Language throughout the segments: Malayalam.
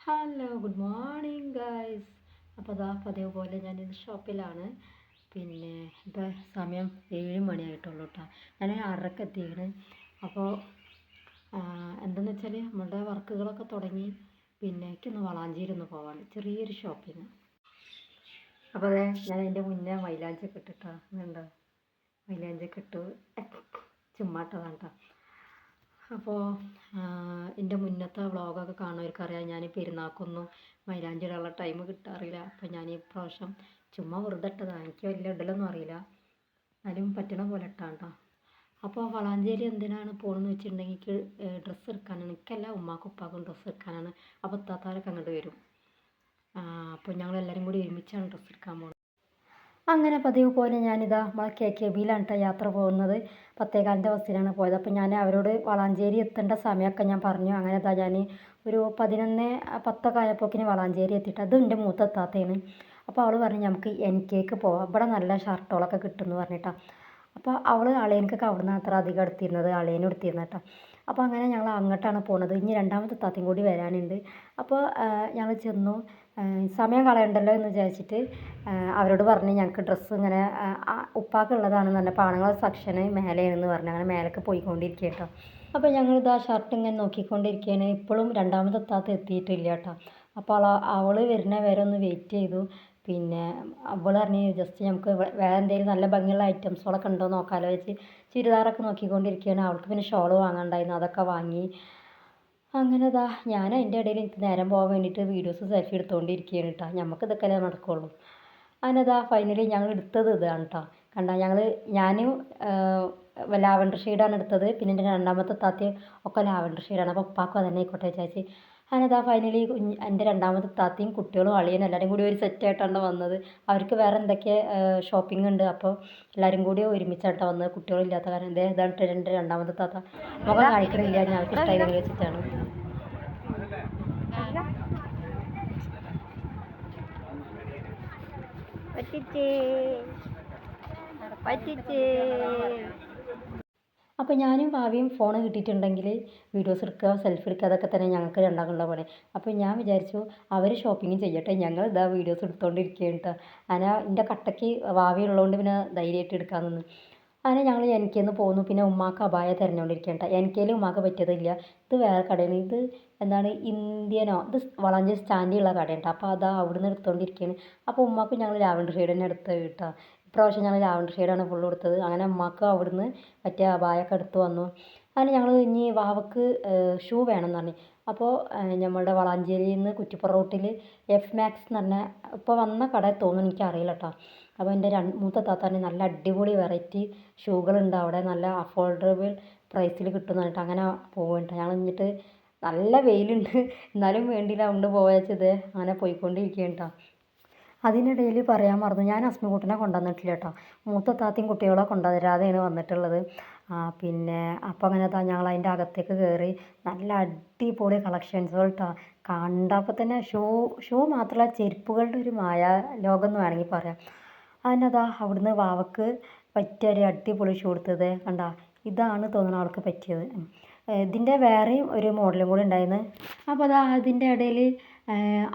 Hello good morning guys. അപ്പോൾ അതാ പതിവ് പോലെ ഞാനിന്ന് ഷോപ്പിലാണ്. പിന്നെ ഇപ്പോൾ സമയം 7 മണിയായിട്ടുള്ളൂ കേട്ടോ. ഞാൻ 6:30 എത്തിയാണ്. അപ്പോൾ എന്തെന്ന് വെച്ചാൽ നമ്മുടെ വർക്കുകളൊക്കെ തുടങ്ങി. പിന്നെ എനിക്കൊന്ന് വളാഞ്ചേരി ഒന്ന് പോകാൻ ചെറിയൊരു ഷോപ്പിങ്. അപ്പോൾ അതെ ഞാൻ അതിൻ്റെ മുന്നേ മൈലാഞ്ചൊക്കെ ഇട്ടിട്ടാ ഇതുണ്ടോ, മൈലാഞ്ചൊക്കെ ഇട്ടു ചുമ്മാട്ടതാണ് കേട്ടോ. അപ്പോൾ എൻ്റെ മുന്നത്തെ വ്ളോഗൊക്കെ കാണുന്നവർക്കറിയാം ഞാൻ പെരുന്നാൾക്കൊന്നും മൈലാഞ്ചി ഇടാനുള്ള ടൈം കിട്ടാറില്ല. അപ്പോൾ ഞാൻ ഈ പ്രാവശ്യം ചുമ്മാ വെറുതെ ഇട്ടതാണ്. എനിക്ക് വലിയ ഇടലൊന്നും അറിയില്ല, എന്നാലും പറ്റണ പോലെ ഇട്ടാണ് കേട്ടോ. അപ്പോൾ വളാഞ്ചേരി എന്തിനാണ് പോകണമെന്ന് വെച്ചിട്ടുണ്ടെങ്കിൽ എനിക്ക് ഡ്രസ്സ് എടുക്കാനാണ്. എനിക്കല്ല, ഉമ്മാക്കും ഉപ്പാക്കും ഡ്രസ്സ് എടുക്കാനാണ്. അപ്പോൾ ഇത്താത്താരൊക്കെ അങ്ങോട്ട് വരും. അപ്പോൾ ഞങ്ങളെല്ലാവരും കൂടി ഒരുമിച്ചാണ് ഡ്രസ്സ് എടുക്കാൻ പോകുന്നത്. അങ്ങനെ പതിവ് പോലെ ഞാനിതാ നമ്മളെ KKBയിലാണ് കേട്ടോ യാത്ര പോകുന്നത്. 10:15 ബസ്സിനാണ് പോയത്. അപ്പോൾ ഞാൻ അവരോട് വളാഞ്ചേരി എത്തേണ്ട സമയമൊക്കെ ഞാൻ പറഞ്ഞു. അങ്ങനെ ഇതാ ഞാൻ ഒരു 11:10 ആയപ്പോഴേക്കിന് വളാഞ്ചേരി എത്തിയിട്ട്, അത് എൻ്റെ മൂത്ത താത്തയാണ്. അപ്പോൾ അവൾ പറഞ്ഞു നമുക്ക് NKക്ക് പോവാം, ഇവിടെ നല്ല ഷർട്ടുകളൊക്കെ കിട്ടുമെന്ന് പറഞ്ഞിട്ടാണ്. അപ്പോൾ അവൾ അളിയനക്കൊക്കെ അവിടെ നിന്ന് അത്ര അധികം എടുത്തിരുന്നത്, അളിയനും എടുത്തിരുന്നത് കേട്ടോ. അപ്പോൾ അങ്ങനെ ഞങ്ങൾ അങ്ങോട്ടാണ് പോകുന്നത്. ഇനി രണ്ടാമത്തെ താത്തയും കൂടി വരാനുണ്ട്. അപ്പോൾ ഞങ്ങൾ ചെന്നു. സമയം കളയണ്ടല്ലോ എന്ന് വിചാരിച്ചിട്ട് അവരോട് പറഞ്ഞ് ഞങ്ങൾക്ക് ഡ്രസ്സ് ഇങ്ങനെ ഉപ്പാക്കുള്ളതാണെന്ന് പറഞ്ഞപ്പോൾ ആണുങ്ങളെ സെക്ഷന് മേലെയാണെന്ന് പറഞ്ഞു. അങ്ങനെ മേലേക്ക് പോയിക്കൊണ്ടിരിക്കുക കേട്ടോ. അപ്പോൾ ഞങ്ങളിതാ ഷർട്ട് ഇങ്ങനെ നോക്കിക്കൊണ്ടിരിക്കുകയാണ്. ഇപ്പോഴും രണ്ടാമത്തെ താത്ത എത്തിയിട്ടില്ല കേട്ടോ. അപ്പോൾ അവൾ വരുന്ന വരെ ഒന്ന് വെയിറ്റ് ചെയ്തു. പിന്നെ അവൾ പറഞ്ഞ് ജസ്റ്റ് നമുക്ക് വേറെ എന്തെങ്കിലും നല്ല ഭംഗിയുള്ള ഐറ്റംസുകളൊക്കെ ഉണ്ടോ നോക്കാമല്ലോ വെച്ച് ചുരിദാറൊക്കെ നോക്കിക്കൊണ്ടിരിക്കുകയാണ്. അവൾക്ക് പിന്നെ ഷോൾ വാങ്ങാണ്ടായിരുന്നു, അതൊക്കെ വാങ്ങി. അങ്ങനെ ഇതാ ഞാൻ അതിൻ്റെ ഇടയിൽ എനിക്ക് നേരം പോകാൻ വേണ്ടിയിട്ട് വീഡിയോസ് സെൽഫി എടുത്തുകൊണ്ടിരിക്കുകയാണ് കേട്ടോ. നമുക്ക് ഇതൊക്കെ നടക്കുള്ളൂ. അങ്ങനെ ഇതാ ഫൈനലി ഞങ്ങൾ എടുത്തത് ഇതാണ് കേട്ടോ. കണ്ട ഞാനും ലാവൻഡർ ഷെയ്ഡാണ് എടുത്തത്. പിന്നെ എൻ്റെ രണ്ടാമത്തെ താത്തയും ഒക്കെ ലാവൻഡർ ഷെയ്ഡാണ്. അപ്പോൾ ഉപ്പാക്കും അതന്നെ ആയിക്കോട്ടെ വിചാരിച്ച് അങ്ങനെ ഇതാ ഫൈനലി എൻ്റെ രണ്ടാമത്തെ താത്തയും കുട്ടികളും അളിയനും എല്ലാവരും കൂടി ഒരു സെറ്റായിട്ടാണ് വന്നത്. അവർക്ക് വേറെ എന്തൊക്കെ ഷോപ്പിംഗ് ഉണ്ട്. അപ്പോൾ എല്ലാവരും കൂടി ഒരുമിച്ചായിട്ടാണ് വന്നത്, കുട്ടികളില്ലാത്ത കാരണം. ഇതാണ് എൻ്റെ രണ്ടാമത്തെ താത്ത. മുഖം കാണിക്കണില്ല, ഞങ്ങൾക്ക് ഇഷ്ടമായി വെച്ചിട്ടാണ്. അപ്പോൾ ഞാനും ഭാവിയും ഫോൺ കിട്ടിയിട്ടുണ്ടെങ്കിൽ വീഡിയോസ് എടുക്കുക, സെൽഫി എടുക്കുക, അതൊക്കെ തന്നെ ഞങ്ങൾക്ക് രണ്ടാളുള്ള പണി. അപ്പോൾ ഞാൻ വിചാരിച്ചു അവർ ഷോപ്പിംഗ് ചെയ്യട്ടെ, ഞങ്ങൾ ഇതാ വീഡിയോസ് എടുത്തുകൊണ്ടിരിക്കുകയാണ് കേട്ടോ. അങ്ങനെ എൻ്റെ കട്ടയ്ക്ക് ഭാവി ഉള്ളതുകൊണ്ട് പിന്നെ ധൈര്യമായിട്ട് എടുക്കാൻ നിന്ന്. അങ്ങനെ ഞങ്ങൾ NKന്ന് പോന്നു. പിന്നെ ഉമ്മാക്ക് അബായ തിരഞ്ഞുകൊണ്ടിരിക്കുകയാണ് കേട്ടോ. NKയിൽ ഉമ്മാക്ക് പറ്റിയതില്ല. ഇത് വേറെ കടയാണ്, ഇത് എന്താണ് ഇന്ത്യനോ, ഇത് വളാഞ്ചേരി സ്റ്റാൻഡിലുള്ള കടയാണ് കേട്ടോ. അപ്പോൾ അതാ അവിടുന്ന് എടുത്തുകൊണ്ടിരിക്കുകയാണ്. അപ്പോൾ ഉമ്മാക്ക് ഞങ്ങൾ ലാവൻഡർ ഷെയ്ഡ് തന്നെ എടുത്തത് കേട്ടോ. ഇപ്രാവശ്യം ഞങ്ങൾ ലാവൻഡർ ഷെയ്ഡാണ് ഫുള്ള് എടുത്തത്. അങ്ങനെ ഉമ്മാക്ക് അവിടുന്ന് പറ്റിയ അബായൊക്കെ എടുത്ത് വന്നു. അങ്ങനെ ഞങ്ങൾ ഇനി വാവക്ക് ഷൂ വേണമെന്ന് പറഞ്ഞു. അപ്പോൾ നമ്മളുടെ വളാഞ്ചേരിയിൽ നിന്ന് കുറ്റിപ്പുറം റൂട്ടിൽ FMAX എന്ന് പറഞ്ഞ ഇപ്പോൾ വന്ന കട തോന്നുന്നു, എനിക്കറിയില്ല കേട്ടോ. അപ്പോൾ എൻ്റെ മൂത്ത താത്താൻ്റെ നല്ല അടിപൊളി വെറൈറ്റി ഷൂകളുണ്ട് അവിടെ, നല്ല അഫോർഡബിൾ പ്രൈസിൽ കിട്ടുമെന്ന് പറഞ്ഞിട്ട് അങ്ങനെ പോകുന്നുണ്ട്. ഞങ്ങൾ എന്നിട്ട് നല്ല വെയിലുണ്ട് എന്നാലും വേണ്ടിയില്ല, അതുകൊണ്ട് പോയച്ചത് അങ്ങനെ പോയിക്കൊണ്ടിരിക്കുകയാണ് കേട്ടോ. അതിനിടയിൽ പറയാൻ മറന്നു, ഞാൻ അസ്മിക്കുട്ടനെ കൊണ്ടുവന്നിട്ടില്ല കേട്ടോ. മൂത്ത താത്തയും കുട്ടികളെ കൊണ്ടുവരാതെയാണ് വന്നിട്ടുള്ളത്. പിന്നെ അപ്പോൾ അങ്ങനെ ഞങ്ങൾ അതിൻ്റെ അകത്തേക്ക് കയറി. നല്ല അടിപൊളി കളക്ഷൻസുകൾ കേട്ടോ. കണ്ടപ്പോൾ തന്നെ ഷൂ മാത്രമല്ല ചെരുപ്പുകളുടെ ഒരു ലോകം എന്ന് വേണമെങ്കിൽ പറയാം. അതിനതാ അവിടുന്ന് വാവക്ക് പറ്റിയ ഒരു അടിപൊളി ഷൂ എടുത്തത് കണ്ട. ഇതാണ് തോന്നുന്നു അവൾക്ക് പറ്റിയത്. ഇതിൻ്റെ വേറെയും ഒരു മോഡലും കൂടി ഉണ്ടായിരുന്നു. അപ്പോൾ അതാ അതിൻ്റെ ഇടയിൽ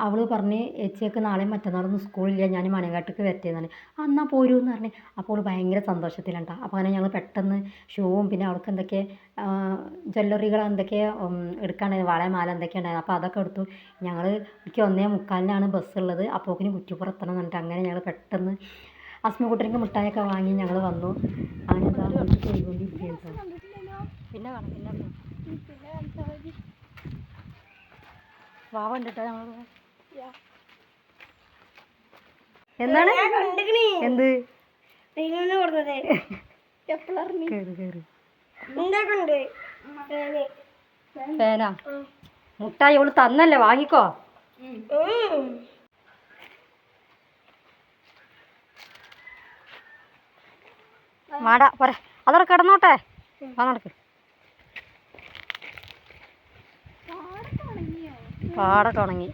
അവൾ പറഞ്ഞ് ചേച്ചിക്ക് നാളെയും മറ്റന്നാളൊന്നും സ്കൂളില്ല, ഞാൻ മണകാട്ടിക്ക് വരട്ടേന്നാണ്. എന്നാൽ പോരൂന്ന് പറഞ്ഞ്. അപ്പോൾ അവൾ ഭയങ്കര സന്തോഷത്തിലാണ് കേട്ടോ. അപ്പോൾ അങ്ങനെ ഞങ്ങൾ പെട്ടെന്ന് ഷൂവും പിന്നെ അവൾക്ക് എന്തൊക്കെ ജ്വല്ലറികൾ എന്തൊക്കെ എടുക്കാണ്ടായിരുന്നു, വള മാല എന്തൊക്കെ ഉണ്ടായിരുന്നു. അപ്പോൾ അതൊക്കെ എടുത്തു. ഞങ്ങൾ എനിക്ക് 1:45 ബസ്സുള്ളത്. അപ്പോക്കിന് കുറ്റിപ്പുറം എത്തണം എന്ന് പറഞ്ഞിട്ട് അങ്ങനെ ഞങ്ങൾ പെട്ടെന്ന് അസ്മിക്കുട്ടനിക്ക് മിഠായിയൊക്കെ വാങ്ങി ഞങ്ങൾ വന്നു. അങ്ങനെ ചെയ്തുകൊണ്ടിരിക്കുകയാണ്. പിന്നെ കാണാം, പിന്നെ വാവ ഉണ്ട് കേട്ടോ. ഞങ്ങൾ എന്താണ് എന്ത് ഫേനാ മുട്ടായി ഓള് തന്നല്ലേ, വാങ്ങിക്കോ. മാടാ പോരെ, അതവിടെ കിടന്നോട്ടെ. നടക്ക്. പാടൊക്കെ ഉണങ്ങി.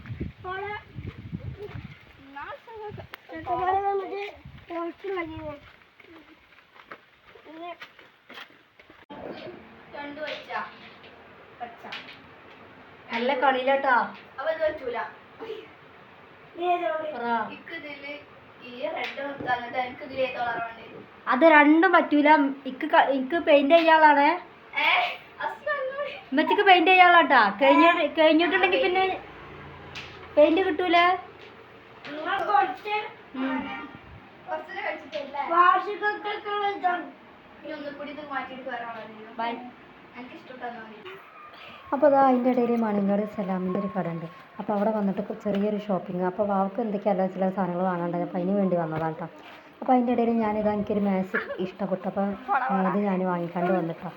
നല്ല കളിയിലാട്ടാ. അപ്പൊ ഇത് പറ്റൂല. അത് രണ്ടും പറ്റൂല. ഇക്ക് പെയിന്റ് ചെയ്യാളാണ്. ഉമ്മച്ചിക്ക് പെയിന്റ് ചെയ്യാളാട്ടാ. കഴിഞ്ഞിട്ടുണ്ടെങ്കിൽ പിന്നെ പെയിന്റ് കിട്ടൂല. അപ്പോൾ അതാ അതിൻ്റെ ഇടയിൽ മണിങ്ങാട് സലാമിൻ്റെ ഒരു കട ഉണ്ട്. അപ്പോൾ അവിടെ വന്നിട്ട് ചെറിയൊരു ഷോപ്പിംഗ്. അപ്പോൾ വാവക്ക് എന്തൊക്കെയല്ല ചില സാധനങ്ങൾ വാങ്ങാണ്ടായി. അപ്പോൾ അതിന് വേണ്ടി വന്നതാണ് കേട്ടോ. അപ്പോൾ അതിൻ്റെ ഇടയിൽ ഞാനിതാ എനിക്കൊരു മാക്സി ഇഷ്ടപ്പെട്ടു. അപ്പോൾ ഇത് ഞാൻ വാങ്ങിക്കാണ്ട് വന്നിട്ടോ.